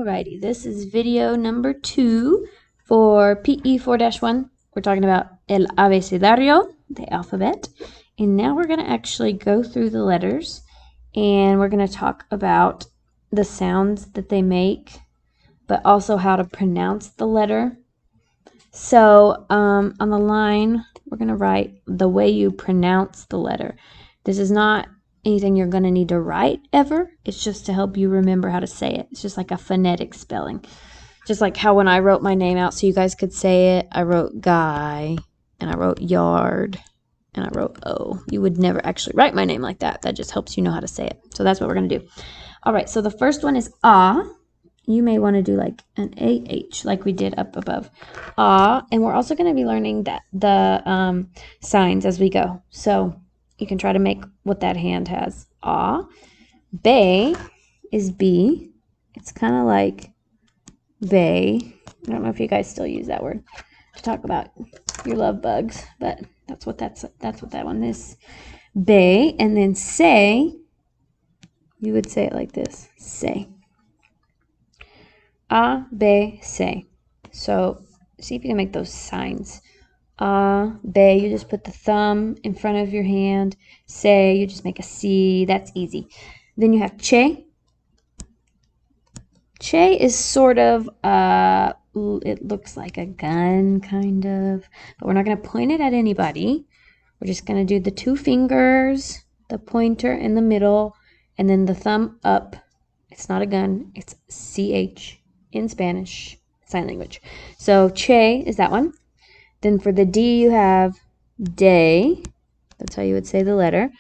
Alrighty, this is video number 2 for PE 4-1. We're talking about el abecedario, the alphabet. And now we're going to actually go through the letters and we're going to talk about the sounds that they make, but also how to pronounce the letter. So on the line, we're going to write the way you pronounce the letter. This is not anything you're going to need to write ever. It's just to help you remember how to say it. It's just like a phonetic spelling. Just like how when I wrote my name out so you guys could say it, I wrote guy and I wrote yard and I wrote O. You would never actually write my name like that. That just helps you know how to say it. So that's what we're going to do. All right, so the first one is ah. You may want to do like an AH like we did up above. Ah, and we're also going to be learning that the signs as we go. So you can try to make what that hand has. Ah. Bay is B. It's kind of like bay. I don't know if you guys still use that word to talk about your love bugs, but that's what that one is. Bay. And then say, you would say it like this. Say. A, B, say. So see if you can make those signs. A, B, you just put the thumb in front of your hand. Say, you just make a C. That's easy. Then you have che. Che is sort of, it looks like a gun, kind of. But we're not going to point it at anybody. We're just going to do the 2 fingers, the pointer in the middle, and then the thumb up. It's not a gun. It's CH. In Spanish, sign language. So che is that one. Then for the D you have day. That's how you would say the letter.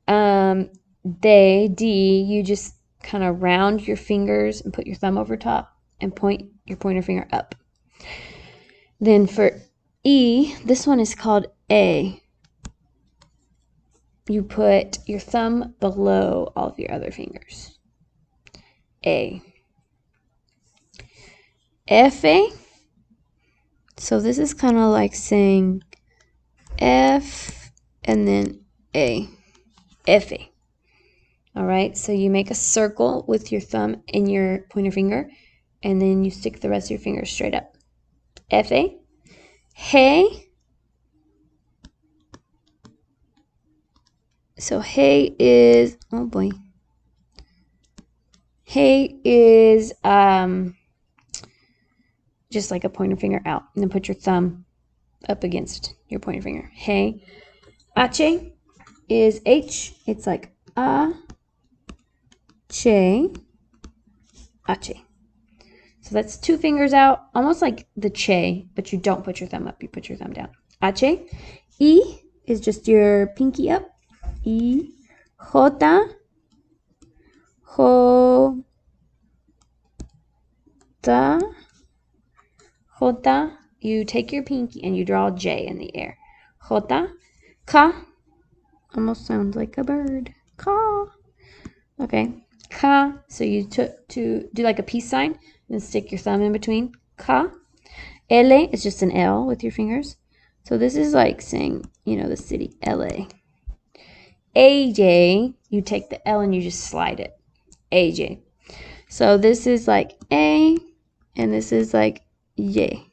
They, D, you just kind of round your fingers and put your thumb over top and point your pointer finger up. Then for E, this one is called A. You put your thumb below all of your other fingers. A. F. So this is kind of like saying F and then A. F. All right, so you make a circle with your thumb and your pointer finger, and then you stick the rest of your fingers straight up. F. Hey. So hey is, oh boy. Hey is just like a pointer finger out, and then put your thumb up against your pointer finger. Hey. H is H. It's like a, che, ache. So that's 2 fingers out, almost like the che, but you don't put your thumb up. You put your thumb down. Ache. E is just your pinky up. E. Jota. Jota. Jota, you take your pinky and you draw a J in the air. Jota. Ka, almost sounds like a bird. Ka. Okay. Ka, so you took to do like a peace sign and stick your thumb in between. Ka. L is just an L with your fingers. So this is like saying, you know, the city, LA. AJ, you take the L and you just slide it. AJ. So this is like A, and this is like J.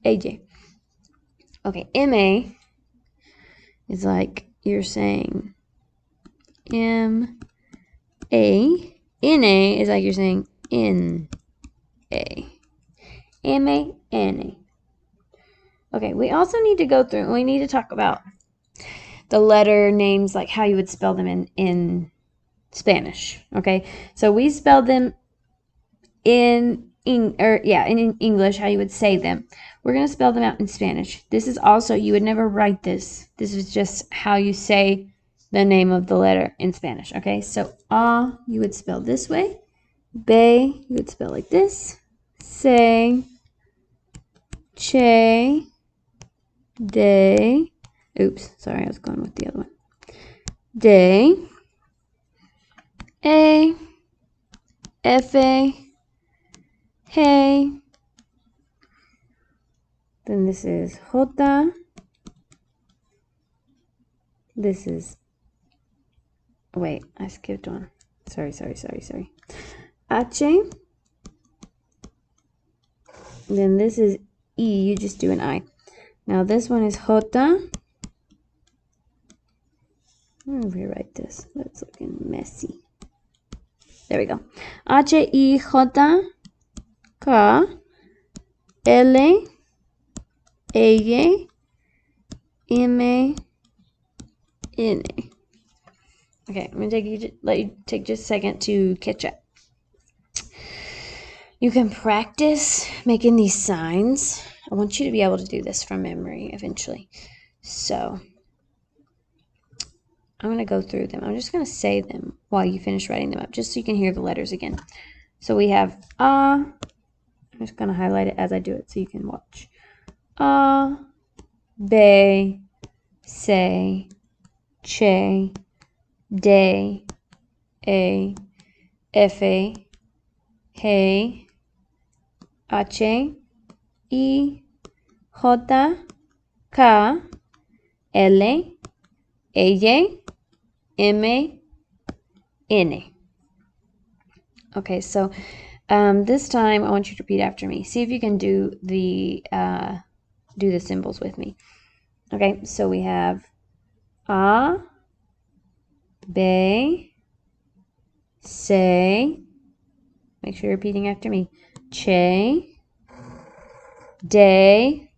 AJ. Okay, MA is like you're saying M A. NA is like you're saying N A. MA, NA. Okay, we also need to go through, we need to talk about the letter names, like how you would spell them in Spanish. Okay, so we spelled them in English, how you would say them. We're going to spell them out in Spanish. This is also, you would never write this. This is just how you say the name of the letter in Spanish. Okay, so A, you would spell this way. B, you would spell like this. Say, che, de. Oops, sorry, I was going with the other one. De, A, F, A, hey. Then this is Jota. This is, wait, I skipped one. Sorry. H. Then this is E, you just do an I. Now this one is Jota. I'm gonna rewrite this. That's looking messy. There we go. H-I-J-K L-A-M-A-N-A. Okay, I'm gonna let you take just a second to catch up. You can practice making these signs. I want you to be able to do this from memory eventually. So I'm going to go through them. I'm just going to say them while you finish writing them up, just so you can hear the letters again. So we have A. I'm just going to highlight it as I do it so you can watch. A, B, C, Che, D, E, F, G, H, I, J, K, L, A, M, N. Okay, so this time I want you to repeat after me. See if you can do the symbols with me. Okay, so we have A, B, C. Make sure you're repeating after me. Che, D,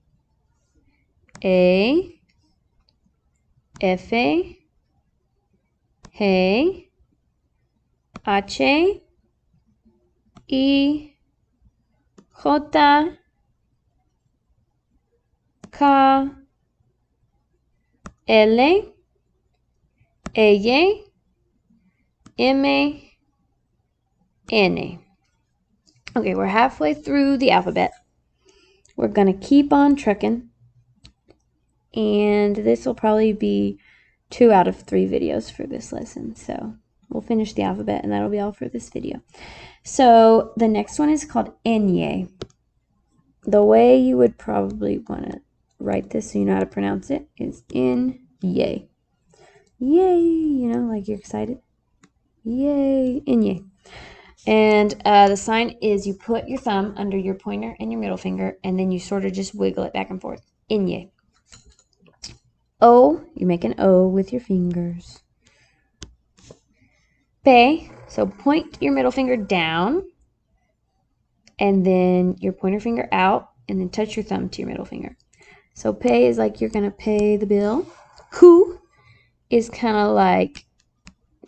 E, F, G, H, I, J, K, L, A, M, N. Okay, we're halfway through the alphabet. We're going to keep on trucking. And this will probably be 2 out of 3 videos for this lesson. So we'll finish the alphabet and that'll be all for this video. So the next one is called Enye. The way you would probably want to write this so you know how to pronounce it is Enye. Yay, you know, like you're excited. Yay, Enye. And the sign is you put your thumb under your pointer and your middle finger, and then you sort of just wiggle it back and forth. Enye. O, you make an O with your fingers. Pe, so point your middle finger down, and then your pointer finger out, and then touch your thumb to your middle finger. So pay is like you're going to pay the bill. Ku is kind of like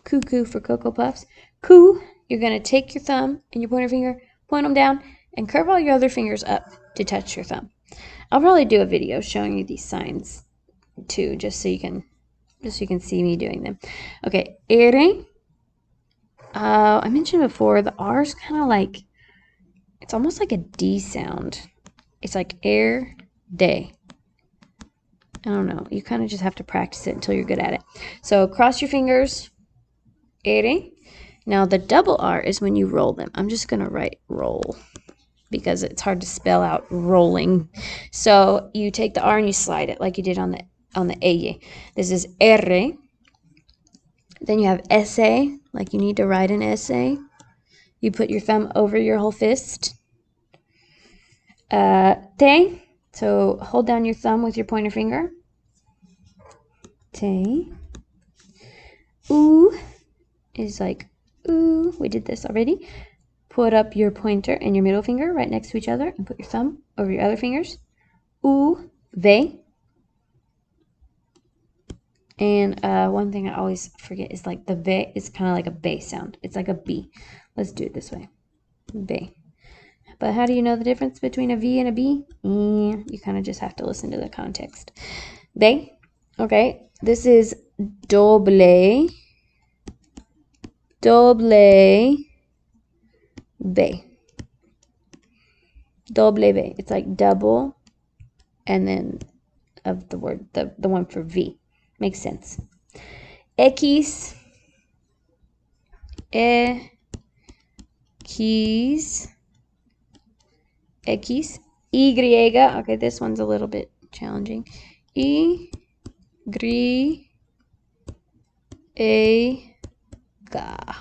cuckoo for Cocoa Puffs. Ku, you're going to take your thumb and your pointer finger, point them down, and curve all your other fingers up to touch your thumb. I'll probably do a video showing you these signs too, just so you can see me doing them. Okay, ere. I mentioned before the R is kind of like, it's almost like a D sound. It's like air, day. I don't know. You kind of just have to practice it until you're good at it. So cross your fingers. Ere. Now the double R is when you roll them. I'm just going to write roll because it's hard to spell out rolling. So you take the R and you slide it like you did on the eye. This is R. Then you have essay, like you need to write an essay. You put your thumb over your whole fist. Te, so hold down your thumb with your pointer finger. Te. U is like ooh. We did this already. Put up your pointer and your middle finger right next to each other and put your thumb over your other fingers. U, ve. And one thing I always forget is like the ve is kind of like a bass sound. It's like a B. Let's do it this way. Ve. But how do you know the difference between a V and a B? You kind of just have to listen to the context. Ve. Okay. This is doble. Doble. Ve. Doble ve. It's like double and then of the word, the one for V. Makes sense. X. X. X. Y. Okay, this one's a little bit challenging. Y. A. Ga.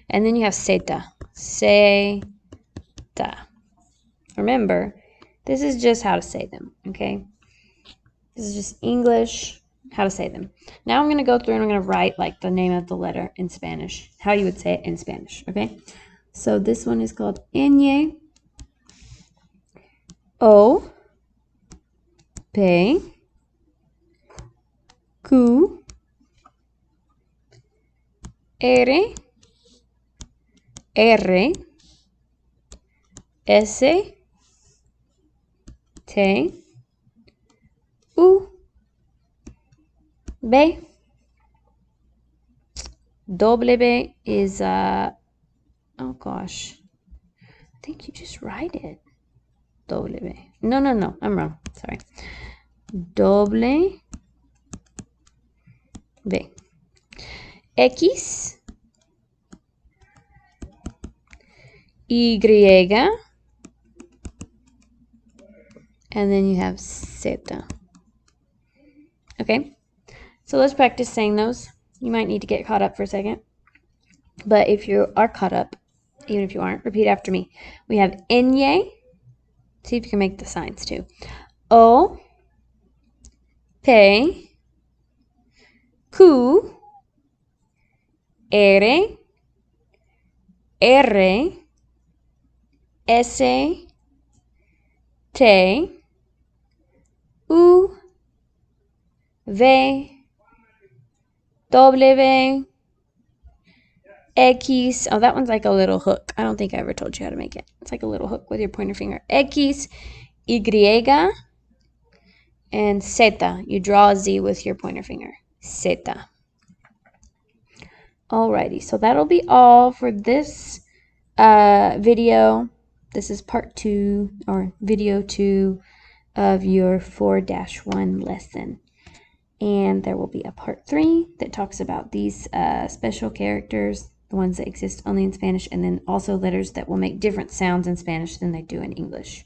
And then you have zeta. Zeta. Remember, this is just how to say them, okay? This is just English, how to say them. Now I'm going to go through and I'm going to write like the name of the letter in Spanish, how you would say it in Spanish, okay? So this one is called ñ, O, P, Q, R, R, S, T, U, B. W is, oh gosh, I think you just write it. W. No, I'm wrong. Sorry. W, B. X, Y, and then you have Z. Okay, so let's practice saying those. You might need to get caught up for a second. But if you are caught up, even if you aren't, repeat after me. We have ñ. See if you can make the signs too. O, P, Q, R, R, S, T, U, V, W, X. Oh, that one's like a little hook. I don't think I ever told you how to make it. It's like a little hook with your pointer finger. X, Y, and Z. You draw a Z with your pointer finger. Z. Alrighty, so that'll be all for this video. This is part 2 or video 2 of your 4-1 lesson. And there will be a part 3 that talks about these special characters, the ones that exist only in Spanish, and then also letters that will make different sounds in Spanish than they do in English.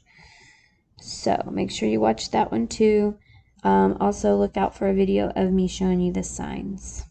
So make sure you watch that one too. Also look out for a video of me showing you the signs.